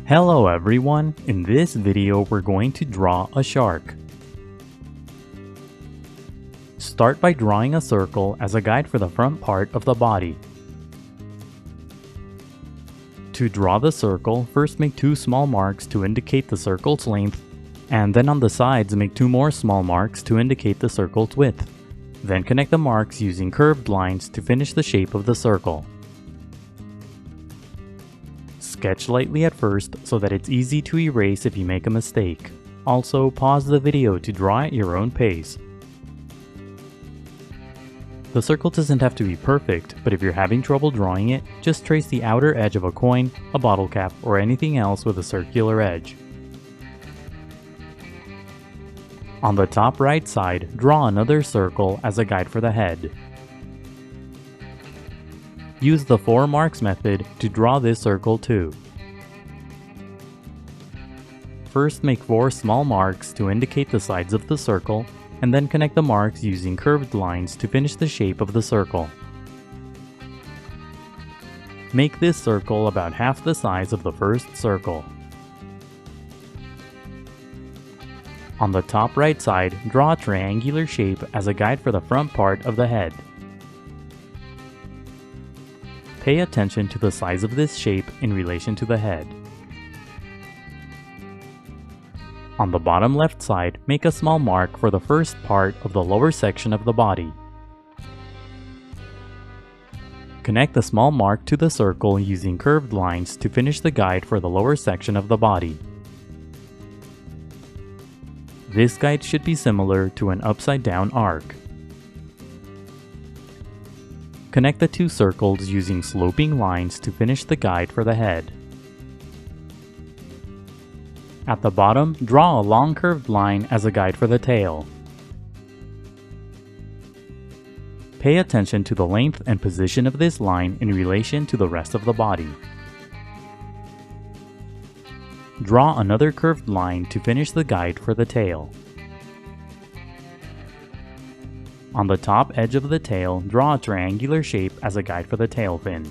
Hello everyone, in this video we're going to draw a shark. Start by drawing a circle as a guide for the front part of the body. To draw the circle, first make two small marks to indicate the circle's length, and then on the sides make two more small marks to indicate the circle's width. Then connect the marks using curved lines to finish the shape of the circle. Sketch lightly at first so that it's easy to erase if you make a mistake. Also, pause the video to draw at your own pace. The circle doesn't have to be perfect, but if you're having trouble drawing it, just trace the outer edge of a coin, a bottle cap, or anything else with a circular edge. On the top right side, draw another circle as a guide for the head. Use the 4 marks method to draw this circle too. First make 4 small marks to indicate the sides of the circle, and then connect the marks using curved lines to finish the shape of the circle. Make this circle about half the size of the first circle. On the top right side, draw a triangular shape as a guide for the front part of the head. Pay attention to the size of this shape in relation to the head. On the bottom left side, make a small mark for the first part of the lower section of the body. Connect the small mark to the circle using curved lines to finish the guide for the lower section of the body. This guide should be similar to an upside-down arc. Connect the 2 circles using sloping lines to finish the guide for the head. At the bottom, draw a long curved line as a guide for the tail. Pay attention to the length and position of this line in relation to the rest of the body. Draw another curved line to finish the guide for the tail. On the top edge of the tail, draw a triangular shape as a guide for the tail fin.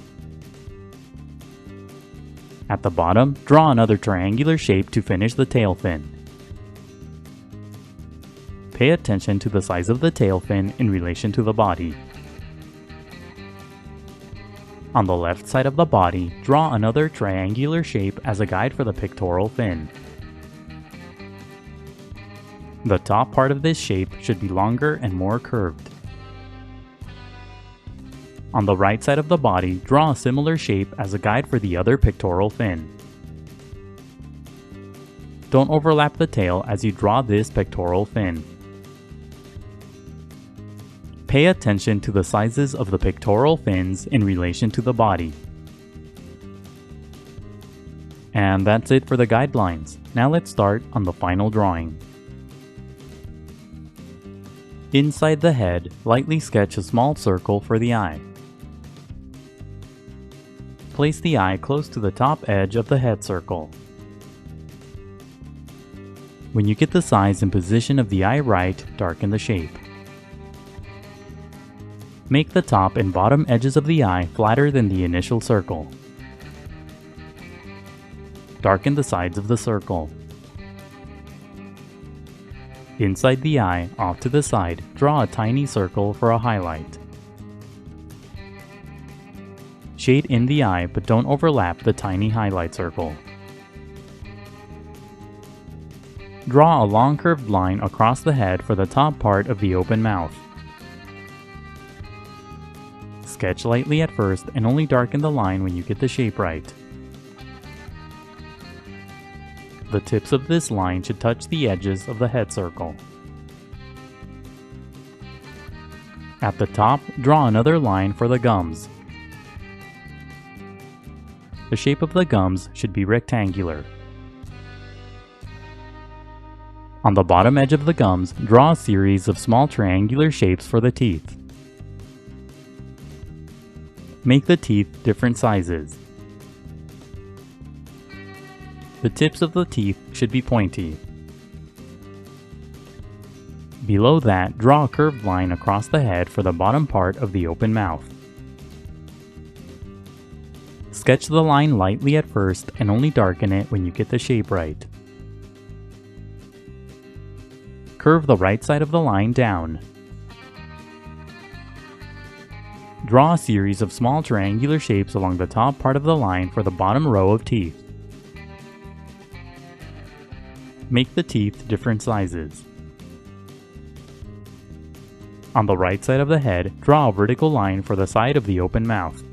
At the bottom, draw another triangular shape to finish the tail fin. Pay attention to the size of the tail fin in relation to the body. On the left side of the body, draw another triangular shape as a guide for the pectoral fin. The top part of this shape should be longer and more curved. On the right side of the body, draw a similar shape as a guide for the other pectoral fin. Don't overlap the tail as you draw this pectoral fin. Pay attention to the sizes of the pectoral fins in relation to the body. And that's it for the guidelines. Now let's start on the final drawing. Inside the head, lightly sketch a small circle for the eye. Place the eye close to the top edge of the head circle. When you get the size and position of the eye right, darken the shape. Make the top and bottom edges of the eye flatter than the initial circle. Darken the sides of the circle. Inside the eye, off to the side, draw a tiny circle for a highlight. Shade in the eye, but don't overlap the tiny highlight circle. Draw a long curved line across the head for the top part of the open mouth. Sketch lightly at first and only darken the line when you get the shape right. The tips of this line should touch the edges of the head circle. At the top, draw another line for the gums. The shape of the gums should be rectangular. On the bottom edge of the gums, draw a series of small triangular shapes for the teeth. Make the teeth different sizes. The tips of the teeth should be pointy. Below that, draw a curved line across the head for the bottom part of the open mouth. Sketch the line lightly at first and only darken it when you get the shape right. Curve the right side of the line down. Draw a series of small triangular shapes along the top part of the line for the bottom row of teeth. Make the teeth different sizes. On the right side of the head, draw a vertical line for the side of the open mouth.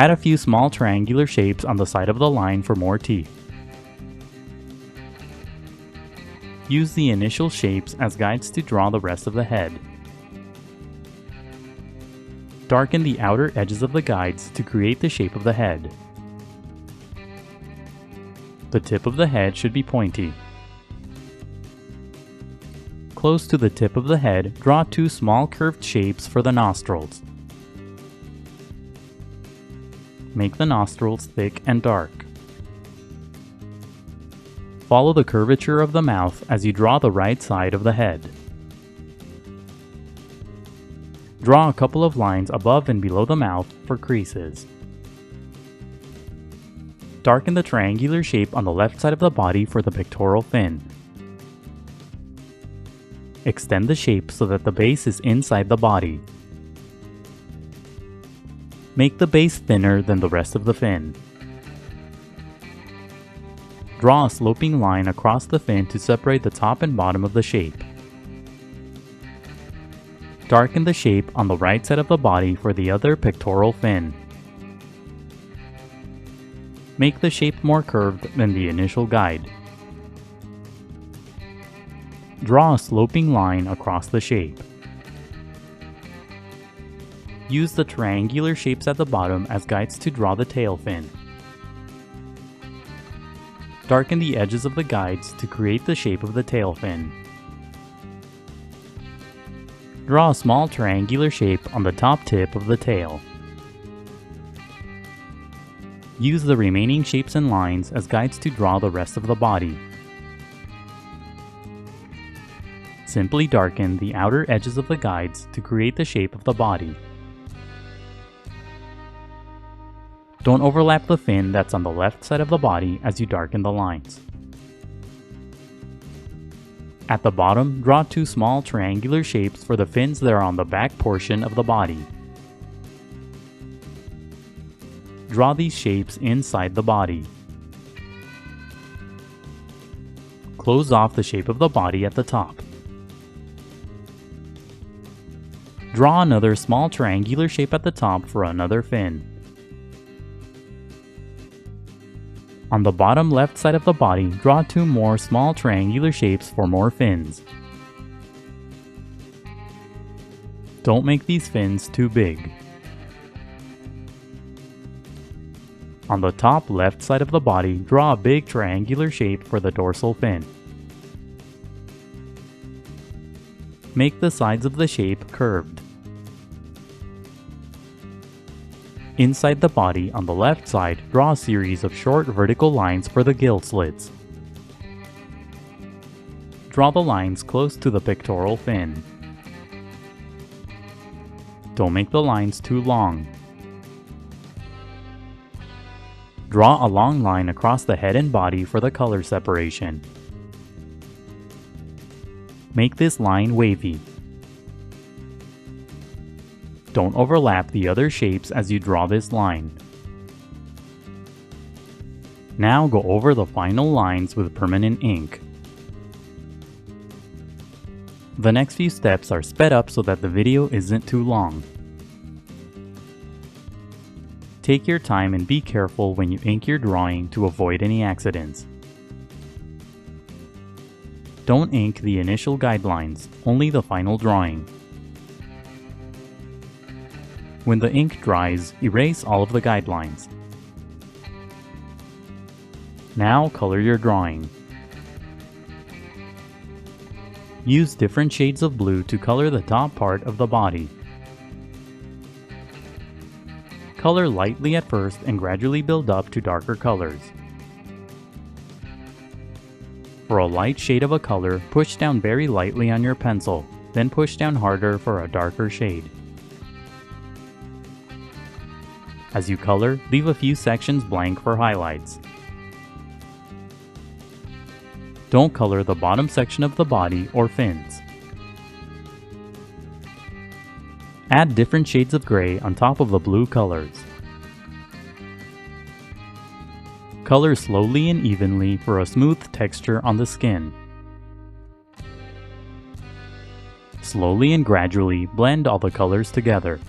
Add a few small triangular shapes on the side of the line for more teeth. Use the initial shapes as guides to draw the rest of the head. Darken the outer edges of the guides to create the shape of the head. The tip of the head should be pointy. Close to the tip of the head, draw two small curved shapes for the nostrils. Make the nostrils thick and dark. Follow the curvature of the mouth as you draw the right side of the head. Draw a couple of lines above and below the mouth for creases. Darken the triangular shape on the left side of the body for the pectoral fin. Extend the shape so that the base is inside the body. Make the base thinner than the rest of the fin. Draw a sloping line across the fin to separate the top and bottom of the shape. Darken the shape on the right side of the body for the other pectoral fin. Make the shape more curved than the initial guide. Draw a sloping line across the shape. Use the triangular shapes at the bottom as guides to draw the tail fin. Darken the edges of the guides to create the shape of the tail fin. Draw a small triangular shape on the top tip of the tail. Use the remaining shapes and lines as guides to draw the rest of the body. Simply darken the outer edges of the guides to create the shape of the body. Don't overlap the fin that's on the left side of the body as you darken the lines. At the bottom, draw two small triangular shapes for the fins that are on the back portion of the body. Draw these shapes inside the body. Close off the shape of the body at the top. Draw another small triangular shape at the top for another fin. On the bottom left side of the body, draw two more small triangular shapes for more fins. Don't make these fins too big. On the top left side of the body, draw a big triangular shape for the dorsal fin. Make the sides of the shape curved. Inside the body, on the left side, draw a series of short vertical lines for the gill slits. Draw the lines close to the pectoral fin. Don't make the lines too long. Draw a long line across the head and body for the color separation. Make this line wavy. Don't overlap the other shapes as you draw this line. Now go over the final lines with permanent ink. The next few steps are sped up so that the video isn't too long. Take your time and be careful when you ink your drawing to avoid any accidents. Don't ink the initial guidelines, only the final drawing. When the ink dries, erase all of the guidelines. Now color your drawing. Use different shades of blue to color the top part of the body. Color lightly at first and gradually build up to darker colors. For a light shade of a color, push down very lightly on your pencil, then push down harder for a darker shade. As you color, leave a few sections blank for highlights. Don't color the bottom section of the body or fins. Add different shades of gray on top of the blue colors. Color slowly and evenly for a smooth texture on the skin. Slowly and gradually blend all the colors together.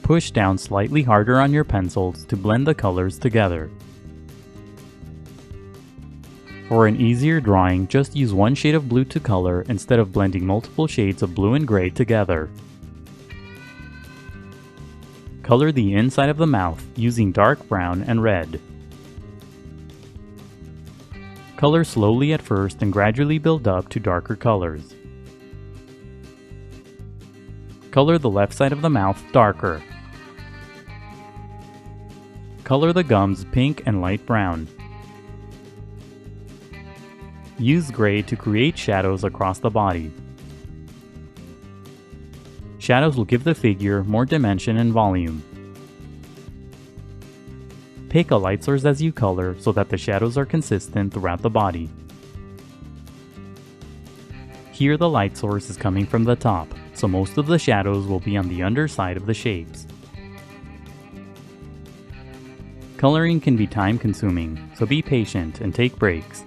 Push down slightly harder on your pencils to blend the colors together. For an easier drawing, just use one shade of blue to color instead of blending multiple shades of blue and gray together. Color the inside of the mouth using dark brown and red. Color slowly at first and gradually build up to darker colors. Color the left side of the mouth darker. Color the gums pink and light brown. Use gray to create shadows across the body. Shadows will give the figure more dimension and volume. Pick a light source as you color so that the shadows are consistent throughout the body. Here the light source is coming from the top, so most of the shadows will be on the underside of the shapes. Coloring can be time consuming, so be patient and take breaks.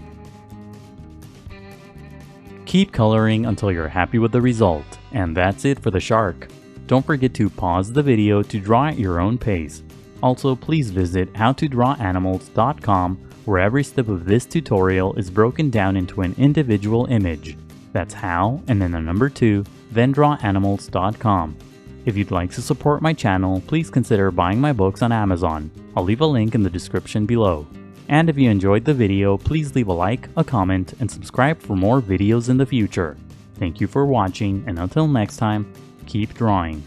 Keep coloring until you're happy with the result, and that's it for the shark. Don't forget to pause the video to draw at your own pace. Also, please visit howtodrawanimals.com where every step of this tutorial is broken down into an individual image. That's how, and then the number 2, then drawanimals.com. If you'd like to support my channel, please consider buying my books on Amazon. I'll leave a link in the description below. And if you enjoyed the video, please leave a like, a comment, and subscribe for more videos in the future. Thank you for watching, and until next time, keep drawing.